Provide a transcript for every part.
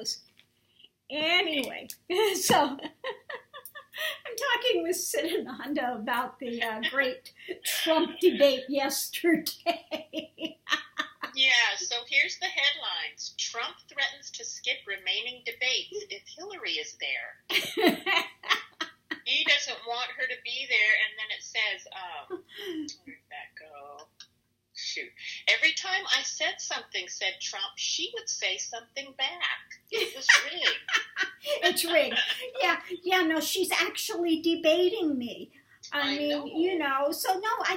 knows. Anyway, so I'm talking with Siddhananda about the great Trump debate yesterday. Yeah, so here's the headlines. Trump threatens to skip remaining debates if Hillary is there. He doesn't want her to be there, and then it says, where did that go? Shoot. Every time I said something, said Trump, she would say something back. It was rigged. It's rigged. Yeah, no, she's actually debating me. I mean, know. you know, so no, I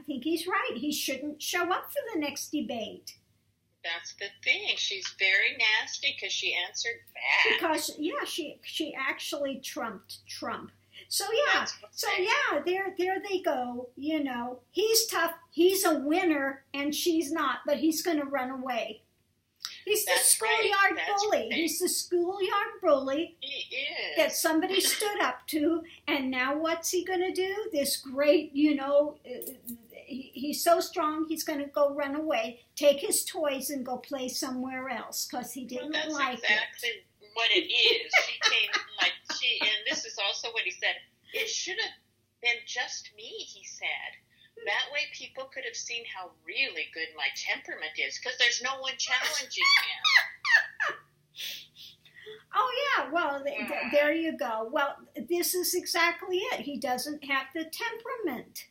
think he's right. He shouldn't show up for the next debate. That's the thing. She's very nasty because she answered back. Because, yeah, she actually trumped Trump. So, there they go. You know, he's tough. He's a winner, and she's not, but he's going to run away. He's the schoolyard bully. Right. He's the schoolyard bully. He is. That somebody stood up to, and now what's he going to do? This great, you know, he's so strong, he's going to go run away, take his toys and go play somewhere else, because he didn't that's like exactly it. What it is. And this is also what he said. It should have been just me, he said. That way people could have seen how really good my temperament is, because there's no one challenging him. Oh, yeah, well, there you go. Well, this is exactly it. He doesn't have the temperament.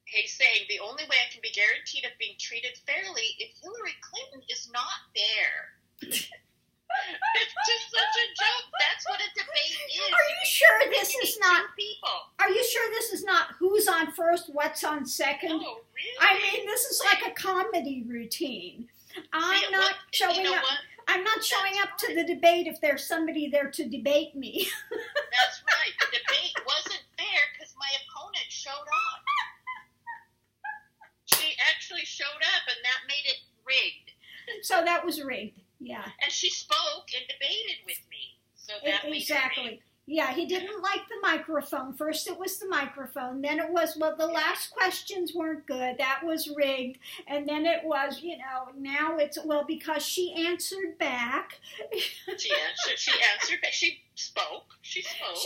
He's saying the only way I can be guaranteed of being treated fairly if Hillary Clinton is not there. It's just such a joke. That's what a debate is. Are you sure this is not? People. Are you sure this is not who's on first, what's on second? Oh, really? I mean, this is like a comedy routine. I'm not showing up. I'm not showing up to the debate if there's somebody there to debate me. That's right. The debate wasn't fair because my opponent showed up. She actually showed up, and that made it rigged. So that was rigged. Yeah. And she spoke and debated with me. So that made it rigged. Yeah, he didn't like the microphone. First it was the microphone. Then it was, well, the last questions weren't good. That was rigged. And then it was, you know, now it's, well, because she answered back. She answered back. She spoke. She shouldn't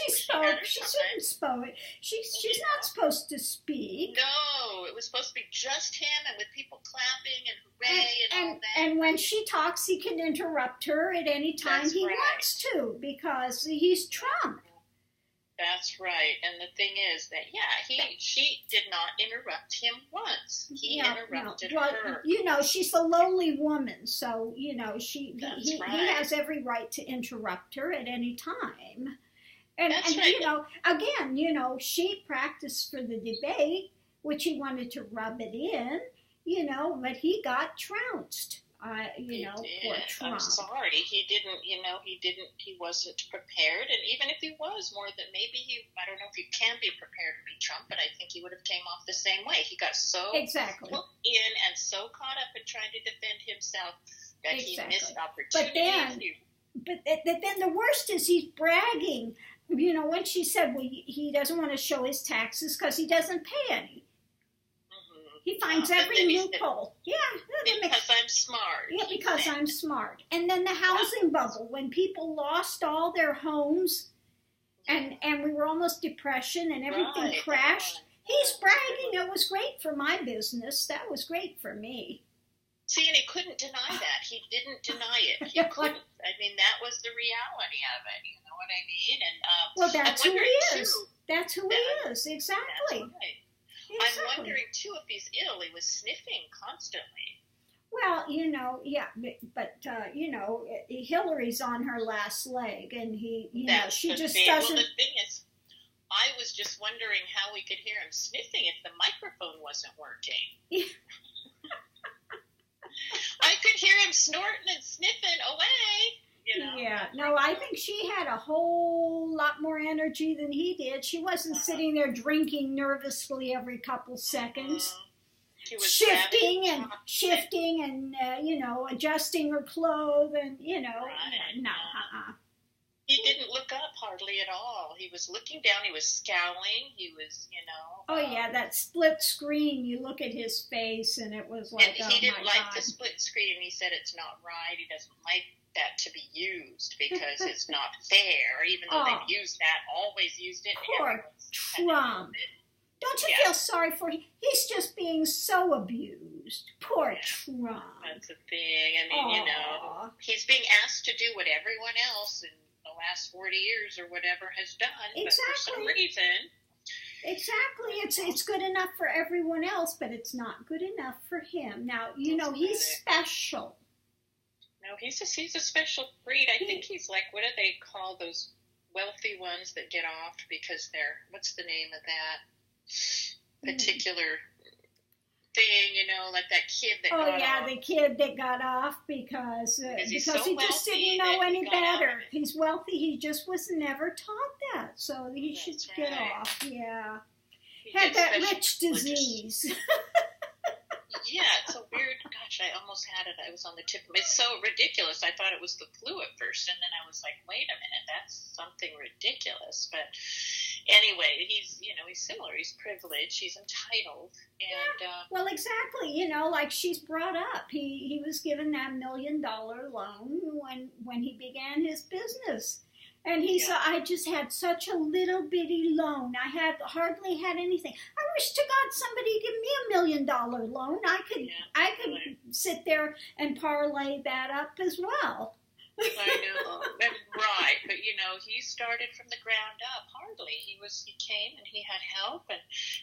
spoke. She's not supposed to speak. No, it was supposed to be just him and with people clapping and hooray and all that. And when she talks, he can interrupt her at any time he wants to, because he's Trump. That's right. And the thing is that, she did not interrupt him once. He interrupted her. You know, she's a lowly woman, so, you know, he has every right to interrupt her at any time. And you know, again, you know, she practiced for the debate, which he wanted to rub it in, you know, but he got trounced. Poor Trump. I'm sorry. He wasn't prepared. And even if he was I don't know if he can be prepared to be Trump, but I think he would have came off the same way. He got so hooked in and so caught up in trying to defend himself that he missed opportunities. But then the worst is he's bragging. You know, when she said, well, he doesn't want to show his taxes because he doesn't pay any. He finds every loophole. Because I'm smart. Yeah, because I'm smart. And then the housing bubble, when people lost all their homes and we were almost depression and everything crashed, he's bragging, it was great for my business. That was great for me. See, and he couldn't deny that. He didn't deny it. He couldn't. I mean, that was the reality of it. You know what I mean? And well, that's who he is. That's who he is. Exactly. That's right. Exactly. I'm wondering, too, if he's ill. He was sniffing constantly. Well, you know, yeah, but you know, Hillary's on her last leg, and she just doesn't... Well, the thing is, I was just wondering how we could hear him sniffing if the microphone wasn't working. I could hear him snorting and sniffing away. You know? Yeah, no, I think she had a whole lot more energy than he did. She wasn't sitting there drinking nervously every couple seconds, shifting and you know, adjusting her clothes and, you know, He didn't look up hardly at all. He was looking down. He was scowling. He was, you know. Oh, yeah, that split screen. You look at his face, and it was like, and he didn't like the split screen. He said it's not right. He doesn't like that to be used because it's not fair, even though they've used that, always used it. Poor Trump. Don't you feel sorry for him? He's just being so abused. Poor Trump. That's the thing. I mean, you know, he's being asked to do what everyone else in the last 40 years or whatever has done. Exactly. But for some reason. Exactly. It's good enough for everyone else, but it's not good enough for him. Now, you know, he's special. No, he's a special breed. I think he's like, what do they call those wealthy ones that get off because they're, what's the name of that particular thing, you know, like that kid that got off. The kid that got off because he just didn't know any better. He's wealthy. He just was never taught that. So he should get off. Yeah. Had that rich disease. Yeah, it's so weird. Gosh, I almost had it. I was on the tip. It's so ridiculous. I thought it was the flu at first, and then I was like, wait a minute, that's something ridiculous. But anyway, he's similar. He's privileged. He's entitled. And well, exactly. You know, like she's brought up. He was given that $1 million loan when he began his business. And he said, I just had such a little bitty loan. I hardly had anything. I wish to God somebody give me $1 million loan. I could sit there and parlay that up as well. I know, right? But you know, he started from the ground up. Hardly, he came and he had help, and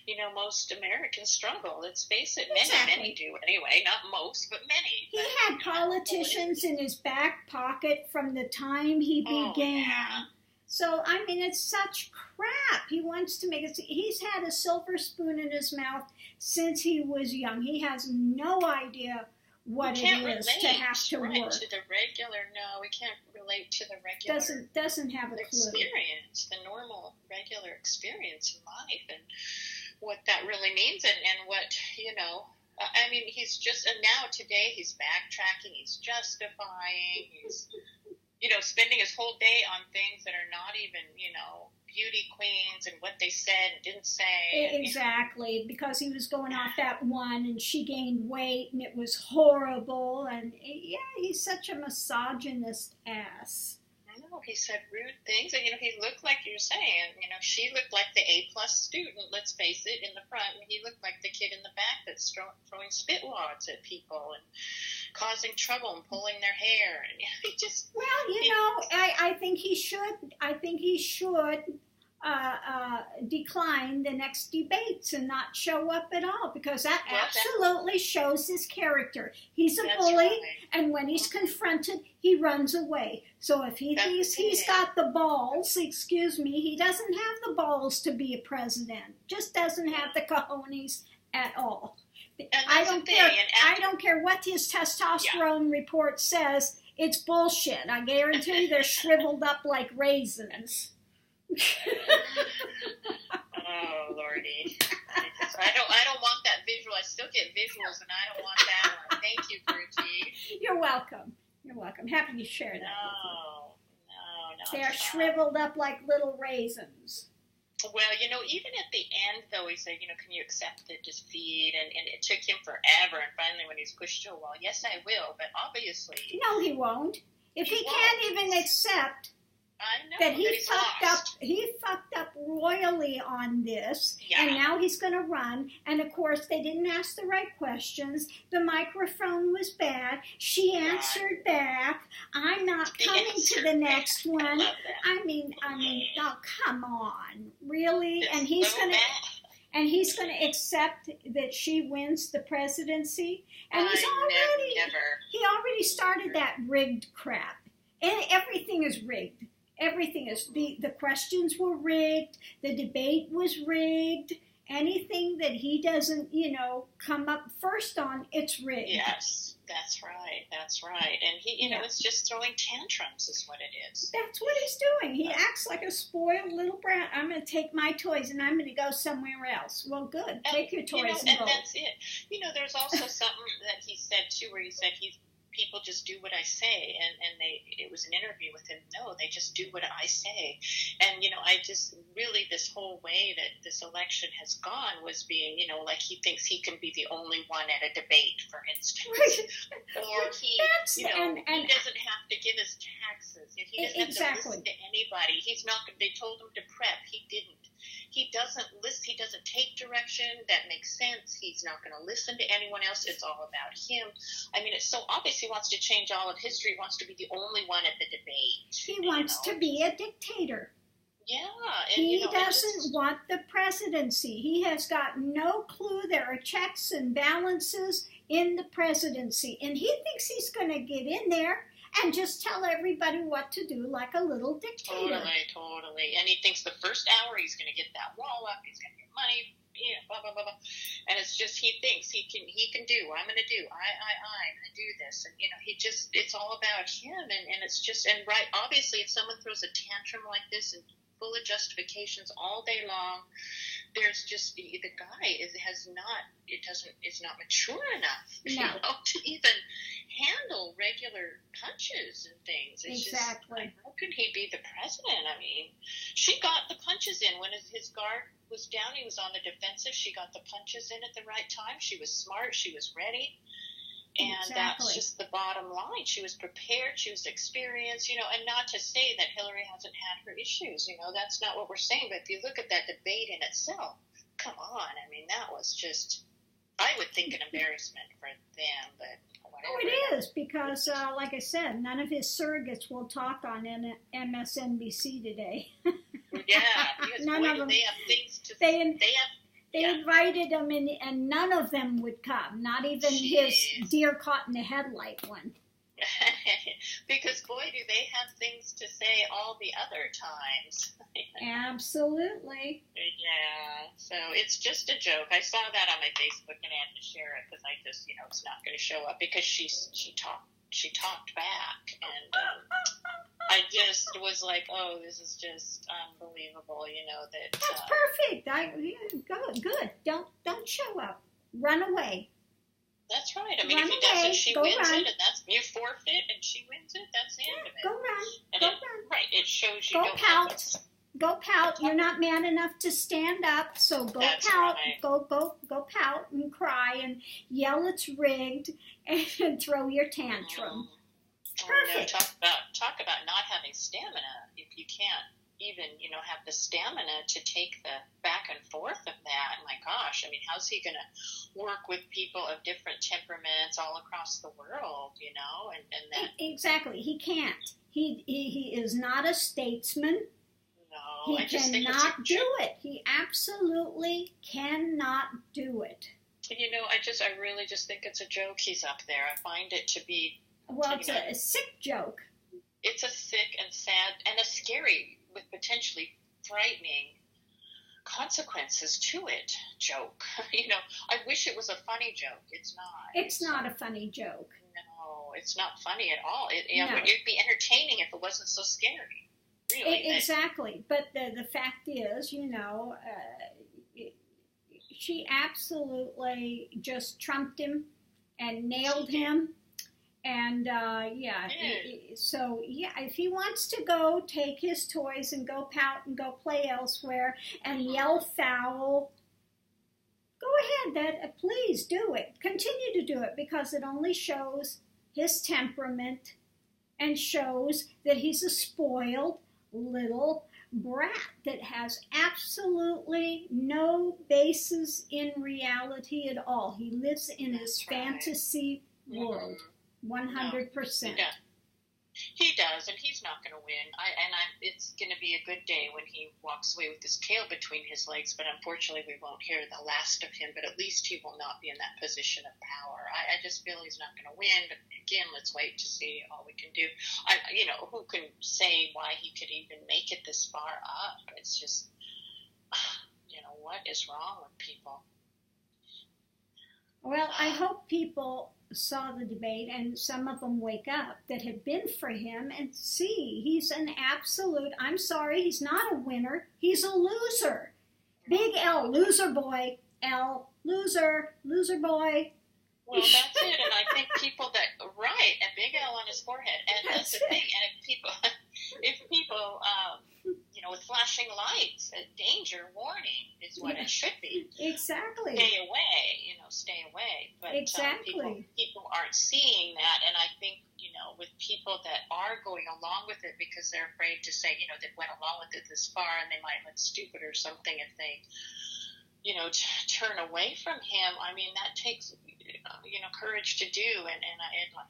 you know, most Americans struggle. Let's face it, many do anyway. Not most, but many. He had politicians in his back pocket from the time he began. Yeah. So I mean, it's such crap. He wants to make it. He's had a silver spoon in his mouth since he was young. He has no idea what it is to have to work. To the regular, no, we can't relate to the regular. Doesn't have a clue. Experience, the normal, regular experience in life, and what that really means, and what, you know. I mean, he's just, and now today he's backtracking, he's justifying, he's, you know, spending his whole day on things that are not even, you know, beauty queens and what they said and didn't say. Exactly, because he was going off that one and she gained weight and it was horrible. And yeah, he's such a misogynist ass. I know, he said rude things. And, you know, he looked like you're saying, you know, she looked like the A-plus student, let's face it, in the front. And he looked like the kid in the back that's throwing spit wads at people and causing trouble and pulling their hair. And he just... Well, you know, I think he should decline the next debates and not show up at all, because that absolutely shows his character. He's a bully, and when he's confronted, he runs away. So if he thinks he's got the balls, he doesn't have the balls to be a president. Just doesn't have the cojones at all. I don't care what his testosterone report says. It's bullshit. I guarantee they're shriveled up like raisins. Oh, Lordy. I don't want that visual. I still get visuals, and I don't want that one. Thank you, Bertie. You're welcome. Happy to share that. No. They are shriveled up like little raisins. Well, you know, even at the end, though, he said, you know, can you accept the defeat? And it took him forever. And finally, when he's pushed to a wall, yes, I will. But obviously... No, he won't. If he can't even accept that he fucked up royally on this, and now he's going to run. And, of course, they didn't ask the right questions. The microphone was bad. She answered back. I'm not coming to the next one. I mean, oh, come on. Really? And he's going to accept that she wins the presidency. And he already started that rigged crap. And everything is rigged. Everything is, the questions were rigged, the debate was rigged, anything that he doesn't, you know, come up first on, it's rigged. Yes, that's right. And he, you know, it's just throwing tantrums is what it is. That's what he's doing. He acts like a spoiled little brat. I'm going to take my toys and I'm going to go somewhere else. Well, good. Take your toys and go. And that's it. You know, there's also something that he said, too, where he said people just do what I say, and it was an interview with him. No, they just do what I say. And, I just really, this whole way that this election has gone was being, like he thinks he can be the only one at a debate, for instance. Or he, he doesn't have to give his taxes. He doesn't have to listen to anybody. He's not, they told him to prep. He didn't. He doesn't listen. He doesn't take direction that makes sense. He's not going to listen to anyone else. It's all about him. I mean, it's so obvious he wants to change all of history. He wants to be the only one at the debate. He wants to be a dictator. Yeah. And, he doesn't want the presidency. He has got no clue there are checks and balances in the presidency. And he thinks he's going to get in there and just tell everybody what to do like a little dictator. Totally. And he thinks the first hour he's going to get that wall up, he's going to get money, blah, blah, blah, blah. And it's just, he thinks he can do, I'm going to do, I'm going to do this. And, it's all about him. And it's just, and right, obviously if someone throws a tantrum like this and full of justifications all day long, there's just, the guy is not mature enough, to even handle regular punches and things. It's exactly. Just, how can he be the president? I mean, she got the punches in when his guard was down. He was on the defensive. She got the punches in at the right time. She was smart. She was ready. And that's just the bottom line. She was prepared. She was experienced, and not to say that Hillary hasn't had her issues, that's not what we're saying. But if you look at that debate in itself, come on. I mean, that was just, I would think, an embarrassment for them, but whatever. Oh, it is, because, like I said, none of his surrogates will talk on MSNBC today. Yeah, because none of them. They have things to say. They invited him in, and none of them would come, not even his deer caught in the headlight one. Because, boy, do they have things to say all the other times. Absolutely. Yeah, so it's just a joke. I saw that on my Facebook and I had to share it because I just, it's not going to show up because she talked back, and I just was like, oh, this is just unbelievable, that... That's perfect. Good. Don't show up. Run away. That's right. I mean, if he doesn't, she wins it, and that's, you forfeit, and she wins it, that's the end of it. Go run. Right, it shows you don't pout. Go pout. You're not man enough to stand up, so go pout. Right. Go pout and cry and yell it's rigged and throw your tantrum. Perfect. Talk about not having stamina. If you can't even, have the stamina to take the back and forth of that. My gosh, I mean, how's he going to work with people of different temperaments all across the world, and that... Exactly. He can't. He is not a statesman. No, he cannot do it. He absolutely cannot do it. I really just think it's a joke he's up there. I find it to be... Well, it's a sick joke. It's a sick and sad and a scary, with potentially frightening consequences to it joke. I wish it was a funny joke. It's not. It's not a funny joke. No, it's not funny at all. It'd be entertaining if it wasn't so scary. Really. Exactly. But the fact is, she absolutely just trumped him and nailed him. And, if he wants to go take his toys and go pout and go play elsewhere and yell foul, go ahead, please do it. Continue to do it, because it only shows his temperament and shows that he's a spoiled little brat that has absolutely no basis in reality at all. He lives in his fantasy world. 100%. He does, and he's not going to win. It's going to be a good day when he walks away with his tail between his legs, but unfortunately we won't hear the last of him, but at least he will not be in that position of power. I just feel he's not going to win, but again, let's wait to see all we can do. Who can say why he could even make it this far up? It's just, what is wrong with people? Well, I hope people saw the debate, and some of them wake up that have been for him and see he's an absolute, I'm sorry, he's not a winner, he's a loser. Big L, loser boy, L, loser boy. Well, that's it, and I think people that right, a big L on his forehead, and that's the thing. And if people, with flashing lights, danger warning is what it should be. Exactly. Stay away, stay away. But exactly. People aren't seeing that, and I think with people that are going along with it because they're afraid to say, they went along with it this far, and they might look stupid or something if they, turn away from him. I mean, that takes courage to do, and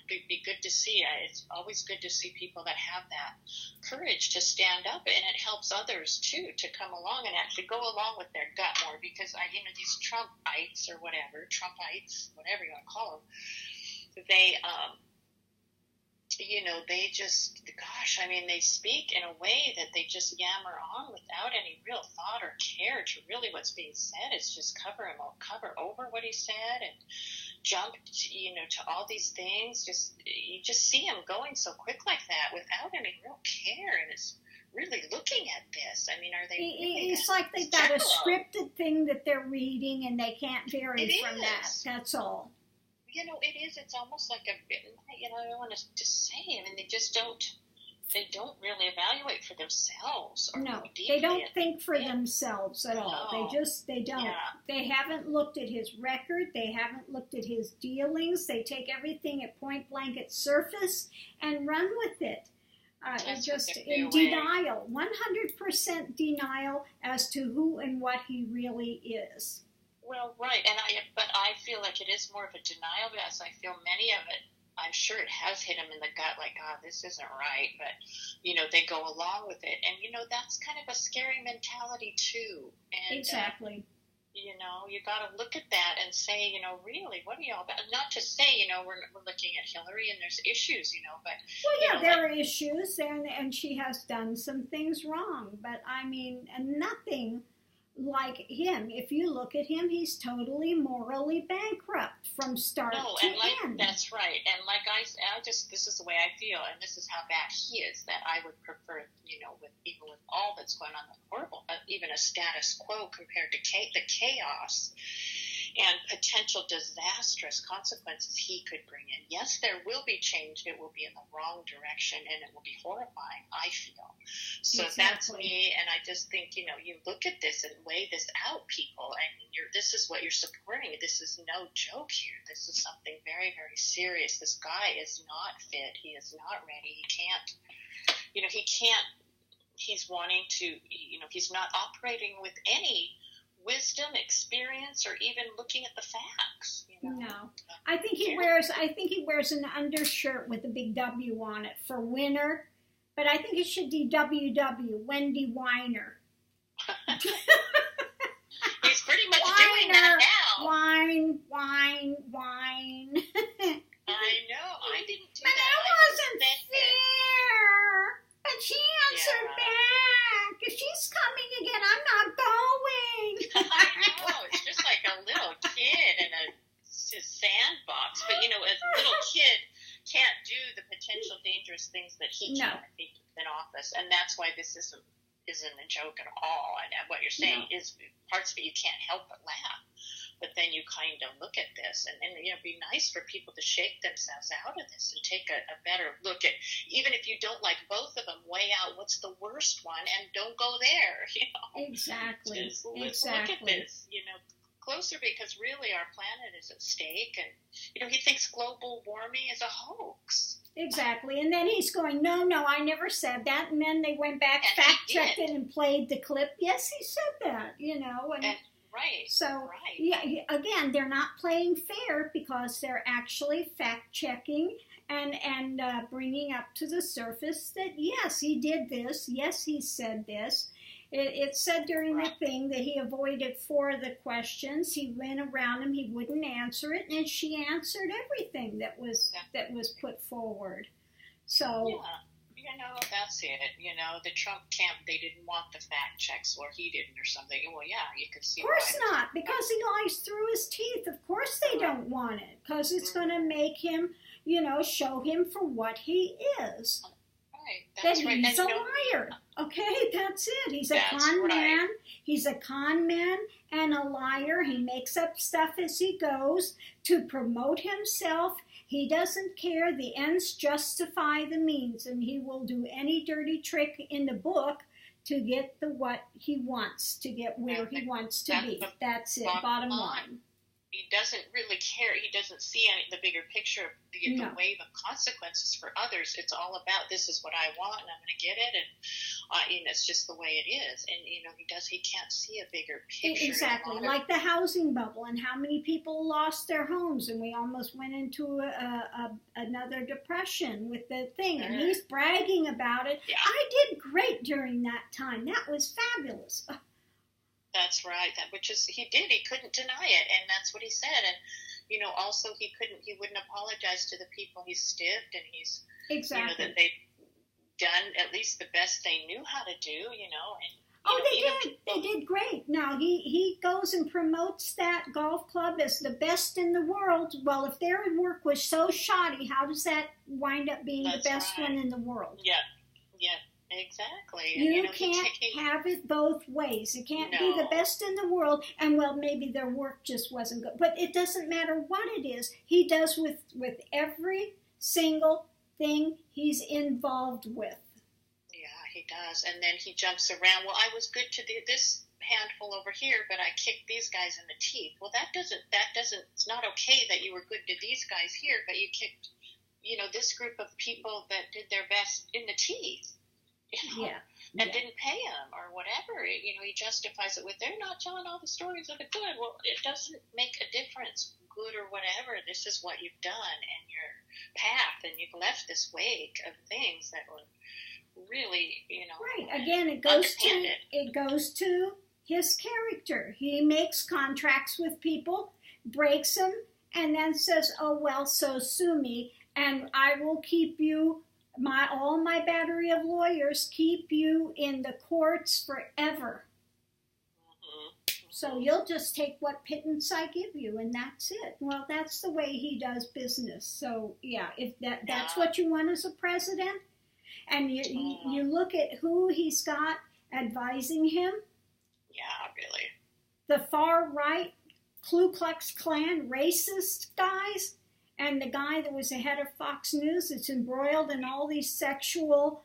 it'd be good to see. It's always good to see people that have that courage to stand up, and it helps others too to come along and actually go along with their gut more, because these Trumpites or whatever, whatever you want to call them, they they just, they speak in a way that they just yammer on without any real thought or care to really what's being said. It's just cover over what he said and jump, to all these things. You just see him going so quick like that without any real care, and it's really looking at this. I mean, are they? It's like they've got a scripted thing that they're reading, and they can't vary from that. That's all. It is. It's almost like I don't want to say, they don't really evaluate for themselves. Or no, they don't think for themselves at all. No. They don't. Yeah. They haven't looked at his record. They haven't looked at his dealings. They take everything at point blank at surface and run with it. Just in denial, 100% denial as to who and what he really is. Well, right, but I feel like it is more of a denial, because I feel many of it, I'm sure it has hit them in the gut, like, this isn't right, but, they go along with it, and, that's kind of a scary mentality, too. And, exactly. You got to look at that and say, really, what are y'all about? Not to say, we're looking at Hillary and there's issues, but... Well, yeah, there are issues, and she has done some things wrong, but, nothing... like him. If you look at him, he's totally morally bankrupt from start to end. That's right. And like this is the way I feel, and this is how bad he is, that I would prefer, with all that's going on, the horrible, even a status quo compared to the chaos and potential disastrous consequences he could bring in. Yes, there will be change. It will be in the wrong direction, and it will be horrifying, I feel. So That's me, and I just think, you look at this and weigh this out, people, and this is what you're supporting. This is no joke here. This is something very, very serious. This guy is not fit. He is not ready. He can't, he's wanting to, he's not operating with any wisdom, experience, or even looking at the facts. No, I think he wears an undershirt with a big W on it for winner, but I think it should be WW, Wendy Weiner. He's pretty much doing that now. Wine. I know. I didn't do but that. But it wasn't fair. But she answered back. If she's coming again, I'm not going. I know. It's just like a little kid in a sandbox. But, a little kid can't do the potential dangerous things that he can if he's in office. And that's why this isn't a joke at all. And what you're saying is parts of it you can't help but laugh. But then you kind of look at this, and it'd be nice for people to shake themselves out of this and take a better look at, even if you don't like both of them, weigh out what's the worst one and don't go there, Exactly. Let's look at this, closer, because really our planet is at stake, and, he thinks global warming is a hoax. Exactly. And then he's going, no, I never said that. And then they went back, fact-checked it, and played the clip. Yes, he said that, and right. So, again, they're not playing fair because they're actually fact-checking and bringing up to the surface that, yes, he did this. Yes, he said this. It said during the thing that he avoided 4 of the questions. He went around him. He wouldn't answer it, and she answered everything that was put forward. So. Yeah. That's it. The Trump camp, they didn't want the fact checks, or he didn't, or something. Well, yeah, you can see. Of course not, because he lies through his teeth. Of course they don't want it, because it's going to make him, show him for what he is. that he's a liar. Okay, that's it. He's a con man. He's a con man and a liar. He makes up stuff as he goes to promote himself. He doesn't care. The ends justify the means, and he will do any dirty trick in the book to get what he wants, to get where he wants to be. That's it, bottom line. He doesn't really care. He doesn't see the bigger picture of the wave of consequences for others. It's all about, this is what I want, and I'm going to get it, and it's just the way it is. And he can't see a bigger picture. Exactly, like the housing bubble, and how many people lost their homes, and we almost went into another depression with the thing. And he's bragging about it. Yeah. I did great during that time. That was fabulous. That's right. He couldn't deny it, and that's what he said. And also he wouldn't apologize to the people he stiffed, and he's that they've done at least the best they knew how to do. And they did great. Now he goes and promotes that golf club as the best in the world. Well, if their work was so shoddy, how does that wind up being the best one in the world? Yeah. Exactly. You can't have it both ways. It can't be the best in the world, and maybe their work just wasn't good. But it doesn't matter what it is. He does with every single thing he's involved with. Yeah, he does. And then he jumps around. Well, I was good to this handful over here, but I kicked these guys in the teeth. Well, that doesn't. It's not okay that you were good to these guys here, but you kicked, this group of people that did their best in the teeth. And didn't pay him or whatever. He justifies it with, they're not telling all the stories of the good. Well, it doesn't make a difference, good or whatever. This is what you've done and your path, and you've left this wake of things that were really, Right. Again, it goes to his character. He makes contracts with people, breaks them, and then says, oh, well, so sue me, and I will keep you, all my battery of lawyers keep you in the courts forever. Mm-hmm. So you'll just take what pittance I give you, and that's it. Well, that's the way he does business. So if that's what you want as a president, and you look at who he's got advising him. Yeah, really. The far right, Ku Klux Klan, racist guys. And the guy that was the head of Fox News that's embroiled in all these sexual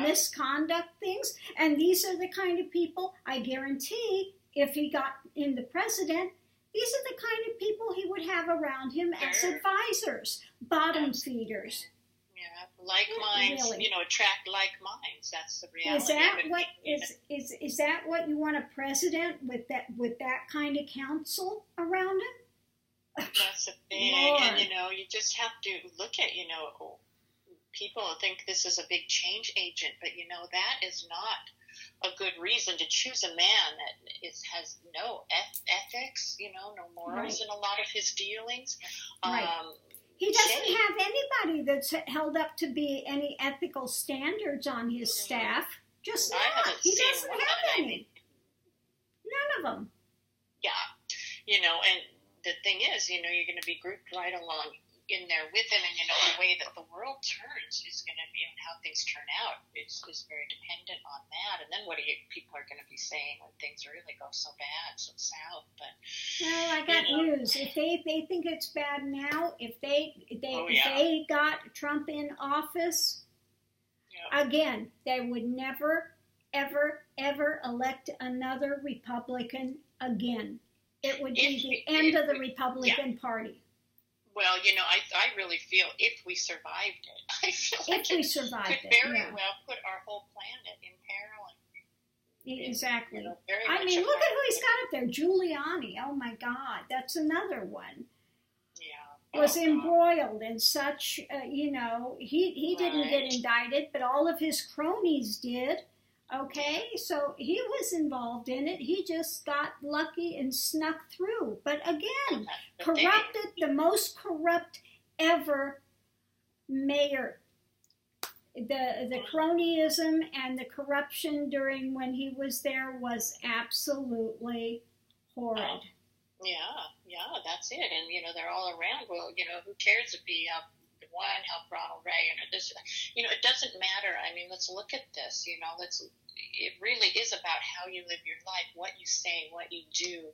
misconduct things. And these are the kind of people, I guarantee, if he got in the president, these are the kind of people he would have around him as advisors, bottom feeders. Yeah, like minds, really. Attract like minds. That's the reality. Is that what you want a president with that kind of counsel around him? That's the thing, Lord. And you just have to look at, people think this is a big change agent, but that is not a good reason to choose a man that has no ethics, no morals in a lot of his dealings. Right. He doesn't have anity that's held up to be any ethical standards on his staff. Just not. He doesn't have any. None of them. Yeah, and the thing is, you're going to be grouped right along in there with him, and the way that the world turns is going to be, how things turn out is very dependent on that. And then what people are going to be saying when things really go so bad, so south. But I got news. If they think it's bad now, if they got Trump in office again, they would never, ever, ever elect another Republican again. It would be the end of the Republican Party. Well, I really feel if we survived it, I feel like we survived could very well put our whole planet in peril. Exactly. Look at who he's got up there. Giuliani. Oh, my God. That's another one. Yeah. Was embroiled in such, he didn't get indicted, but all of his cronies did. Okay, so he was involved in it. He just got lucky and snuck through. But again, corrupted, the most corrupt ever mayor. The cronyism and the corruption during when he was there was absolutely horrid. Yeah, that's it. And, they're all around. Well, who cares if he one help Ronald Reagan or this, it doesn't matter. I mean, let's look at this, it really is about how you live your life, what you say, what you do.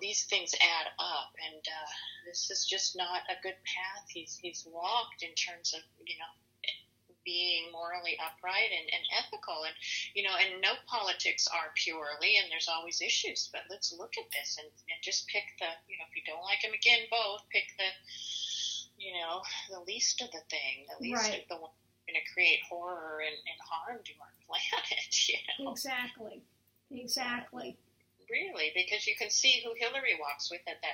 These things add up, and this is just not a good path he's walked in terms of, being morally upright and ethical, and no politics are purely, and there's always issues, but let's look at this and just pick the, if you don't like them again, both, pick the, the least of the thing, the least of the one going to create horror and harm to our planet, Exactly. Really, because you can see who Hillary walks with at the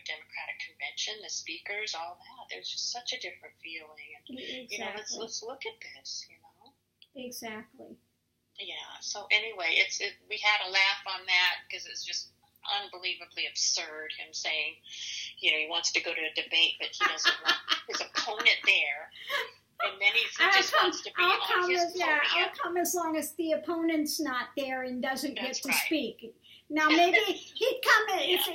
Democratic convention, the speakers, all that. There's just such a different feeling, and let's look at this. Exactly. Yeah. So anyway, we had a laugh on that because it's just unbelievably absurd. Him saying, he wants to go to a debate, but he doesn't want his opponent there. And then he just wants to be on his podium. I'll come as long as the opponent's not there and doesn't get to speak. Now maybe he'd come if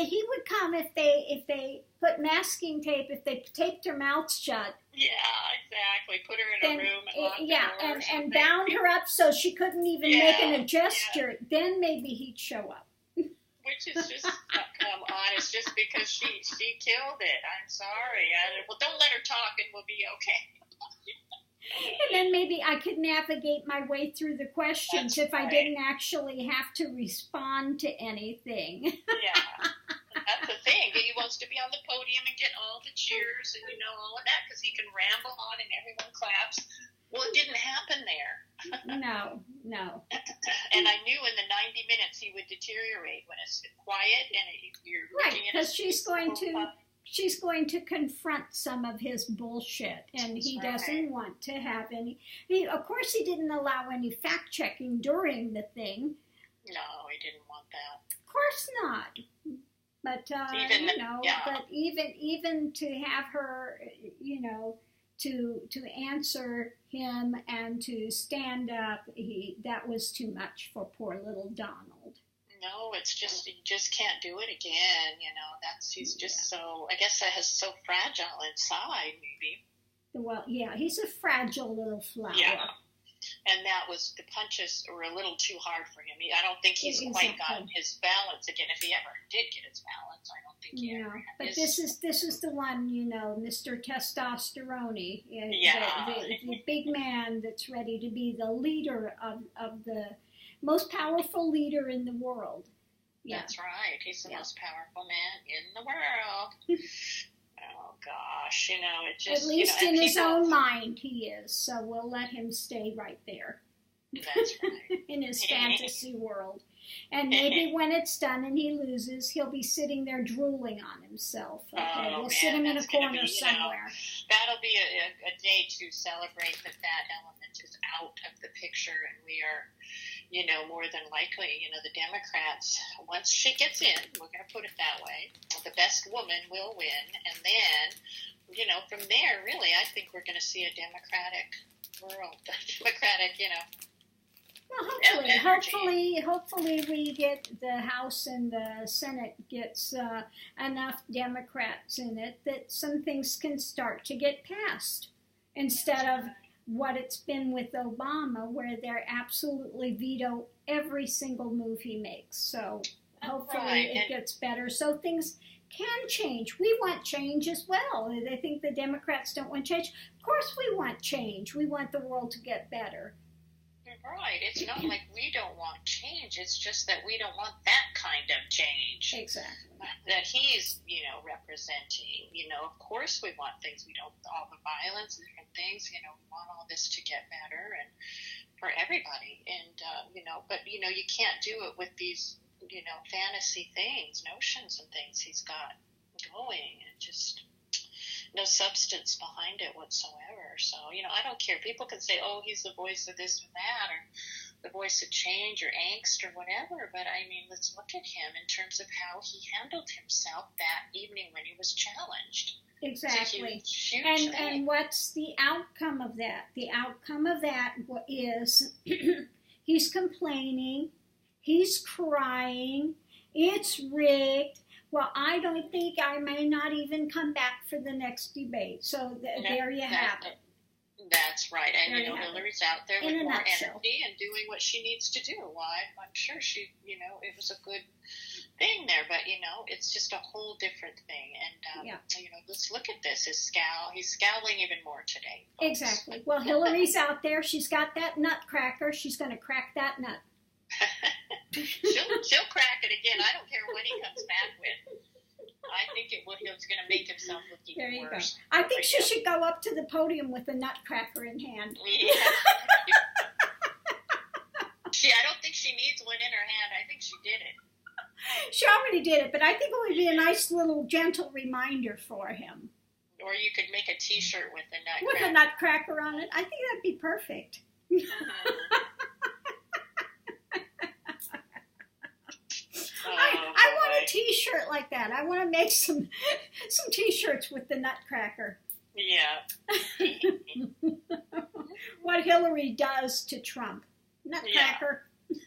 he would come if they put masking tape, if they taped her mouth shut. Yeah, exactly. Put her in a room and lock the door and bound her up so she couldn't even make a gesture. Yeah. Then maybe he'd show up. Which is just come on. It's just because she killed it. I'm sorry. Well, don't let her talk and we'll be okay. And then maybe I could navigate my way through the questions if I didn't actually have to respond to anything. Yeah, that's the thing. He wants to be on the podium and get all the cheers and all of that because he can ramble on and everyone claps. Well, it didn't happen there. No. And I knew in the 90 minutes he would deteriorate when it's quiet and you're looking at because she's going to confront some of his bullshit, and he doesn't want to have any. Of course, he didn't allow any fact checking during the thing. No, he didn't want that. Of course not. But but even to have her, to answer him and to stand up, that was too much for poor little Donald. No, it's just, you just can't do it again, he's just so, I guess that is so fragile inside, maybe. Well, yeah, he's a fragile little flower. Yeah, and the punches were a little too hard for him. I don't think he's quite gotten his balance again. If he ever did get his balance, I don't think he ever had. But this is the one, Mr. Testosterone, the big man that's ready to be the leader of the most powerful leader in the world. Yeah. That's right. He's the most powerful man in the world. Oh, gosh. It just... At least in his own mind he is, so we'll let him stay right there. That's right. In his fantasy world. And maybe when it's done and he loses, he'll be sitting there drooling on himself. Okay, we'll sit him in a corner somewhere. That'll be a day to celebrate that element is out of the picture, and we are... more than likely, the Democrats, once she gets in, we're going to put it that way, the best woman will win. And then, from there, really, I think we're going to see a democratic world, Well, hopefully we get the House and the Senate gets enough Democrats in it that some things can start to get passed instead of what it's been with Obama, where they absolutely veto every single move he makes. So hopefully it gets better so things can change. We want change as well. They think the Democrats don't want change. Of course we want change. We want the world to get better. Right. It's not like we don't want change. It's just that we don't want that kind of change. Exactly. That he's, representing. Of course we want things. We don't, all the violence and different things, we want all this to get better and for everybody. And, but, you can't do it with these, fantasy things, notions and things he's got going. And just no substance behind it whatsoever. So, I don't care. People can say, oh, he's the voice of this or that, or the voice of change or angst or whatever. But, let's look at him in terms of how he handled himself that evening when he was challenged. Exactly. And what's the outcome of that? The outcome of that is he's complaining, he's crying, it's rigged. Well, I don't think I may not even come back for the next debate. So there you have it. That's right. And, Hillary's out there with more energy and doing what she needs to do. Why? I'm sure she, it was a good thing there, but, it's just a whole different thing. And, let's look at this. He's scowling even more today. Folks. Exactly. Well, Hillary's out there. She's got that nutcracker. She's going to crack that nut. she'll crack it again. I don't care what he comes back with. I think he's going to make himself look even worse. Go. I think she should go up to the podium with a nutcracker in hand. Yeah. I don't think she needs one in her hand. I think she did it. She already did it, but I think it would be a nice little gentle reminder for him. Or you could make a T-shirt with a nutcracker. With a nutcracker on it. I think that'd be perfect. I want a T-shirt like that. I want to make some T-shirts with the nutcracker. Yeah. What Hillary does to Trump. Nutcracker. Yeah.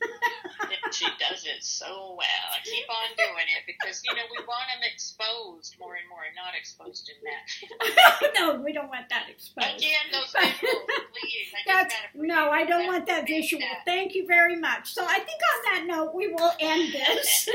She does it so well. Keep on doing it because, we want them exposed more and more, not exposed in that. No, we don't want that exposed. Again, those visuals, please. I don't want that visual. Thank you very much. So I think on that note, we will end this.